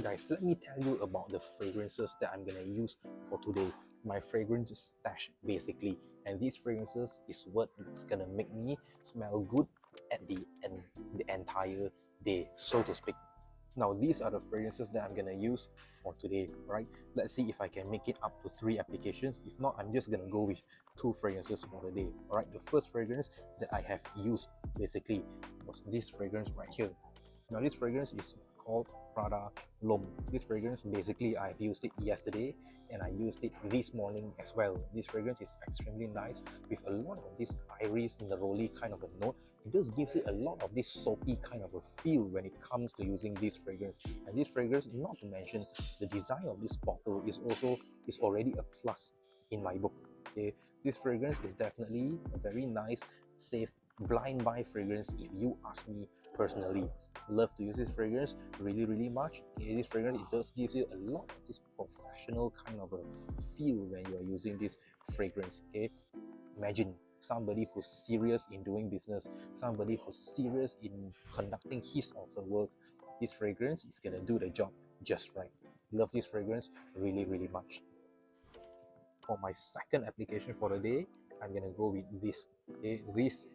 Guys, let me tell you about the fragrances that I'm gonna use for today. My fragrance stash basically, and these fragrances is what is gonna make me smell good at the end, the entire day, so to speak. Now these are the fragrances that I'm gonna use for today, right? Let's see if I can make it up to 3 applications. If not, I'm just gonna go with 2 fragrances for the day. All right, the first fragrance that I have used basically was this fragrance right here. Now this fragrance is called Prada L'Homme. This fragrance basically I've used it yesterday and I used it this morning as well. This fragrance is extremely nice with a lot of this iris neroli kind of a note. It just gives it a lot of this soapy kind of a feel when it comes to using this fragrance. And this fragrance, not to mention the design of this bottle is already a plus in my book. Okay, this fragrance is definitely a very nice, safe blind buy fragrance if you ask me personally. Love to use this fragrance really much. Okay, this fragrance, it just gives you a lot of this professional kind of a feel when you are using this fragrance. Okay, imagine somebody who's serious in doing business, somebody who's serious in conducting his or her work. This fragrance is gonna do the job just right. Love this fragrance really much. For my second application for the day, I'm gonna go with this. Okay, this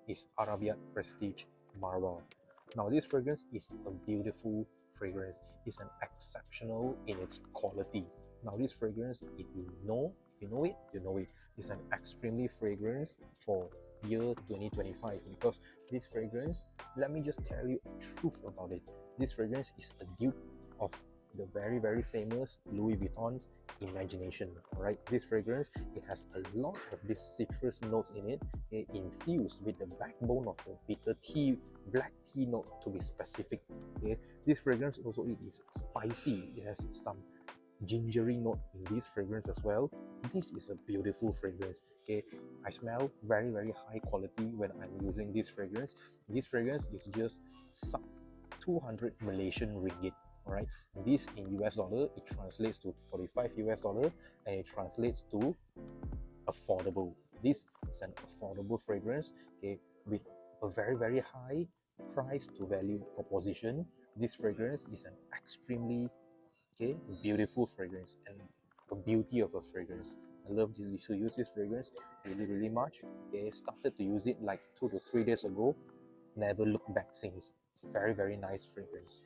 is Arabiat Prestige Marwa. Now this fragrance is a beautiful fragrance. It's an exceptional in its quality. Now this fragrance, if you know it, you know it. It's an extremely fragrance for year 2025 because this fragrance, let me just tell you a truth about it. This fragrance is a dupe of the very famous Louis Vuitton's Imagination. Alright, this fragrance, it has a lot of these citrus notes in it, infused with the backbone of a bitter tea, black tea note to be specific. Okay, this fragrance also it is spicy. It has some gingery note in this fragrance as well. This is a beautiful fragrance. Okay, I smell very high quality when I'm using this fragrance. This fragrance is just sub 200 Malaysian ringgit. All right, this in US dollar, it translates to 45 US dollar, and it translates to affordable. This is an affordable fragrance, okay, with a very high price to value proposition. This fragrance is an extremely, okay, beautiful fragrance and a beauty of a fragrance. I love to use this fragrance really much. Okay, started to use it like 2 to 3 days ago. Never looked back since. It's a very nice fragrance.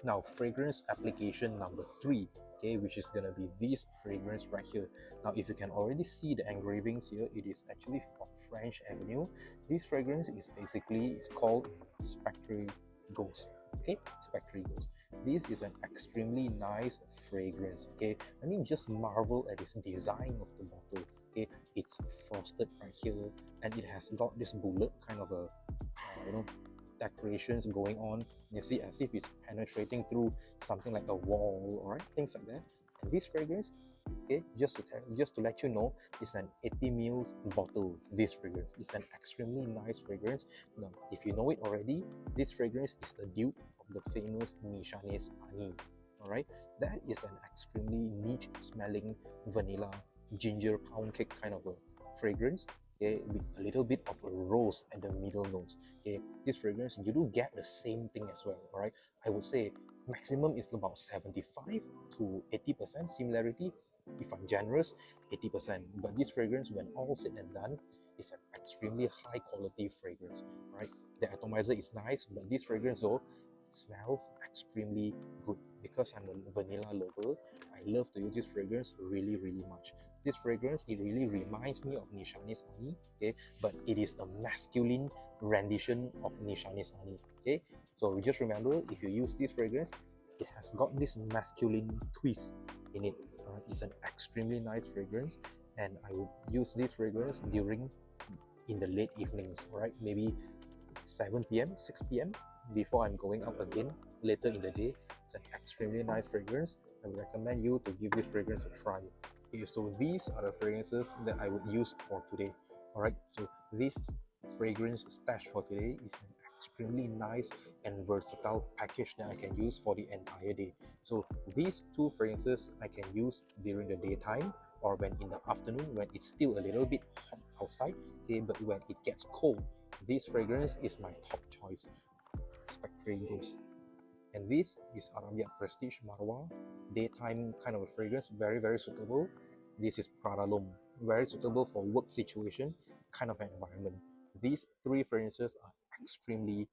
Now, fragrance application number 3, okay, which is gonna be this fragrance right here. Now, if you can already see the engravings here, it is actually from French Avenue. This fragrance is basically, it's called Spectre Ghost. Okay, Spectre Ghost. This is an extremely nice fragrance. Okay, I mean, just marvel at this design of the bottle. Okay, it's frosted right here, and it has got this bullet kind of a, decorations going on. You see, as if it's penetrating through something like a wall, or things like that. And this fragrance, okay, just to let you know, it's an 80 ml bottle. This fragrance, it's an extremely nice fragrance. Now, if you know it already, this fragrance is the dupe of the famous Nishanes Ani. All right, that is an extremely niche smelling vanilla ginger pound cake kind of a fragrance. Okay, with a little bit of a rose at the middle nose. Okay, this fragrance, you do get the same thing as well. All right, I would say maximum is about 75 to 80% similarity. If I'm generous, 80%. But this fragrance, when all said and done, is an extremely high quality fragrance. Right, the atomizer is nice, but this fragrance though, it smells extremely good. Because I'm a vanilla lover, I love to use this fragrance really much. This fragrance, it really reminds me of Nishanis Ani, okay, but it is a masculine rendition of Nishanis Ani. Okay, so just remember, if you use this fragrance, it has got this masculine twist in it. It's an extremely nice fragrance, and I would use this fragrance during in the late evenings, right? Maybe 7 p.m., 6 p.m. before I'm going out again later in the day. It's an extremely nice fragrance. I would recommend you to give this fragrance a try. Okay, so these are the fragrances that I would use for today. Alright, so this fragrance stash for today is an extremely nice and versatile package that I can use for the entire day. So these 2 fragrances I can use during the daytime or when in the afternoon when it's still a little bit hot outside. Okay, but when it gets cold, this fragrance is my top choice. Spectre Ghost. And this is Arabia Prestige Marwa, daytime kind of a fragrance, very, very suitable. This is Prada L'Homme, very suitable for work situation, kind of an environment. These three fragrances are extremely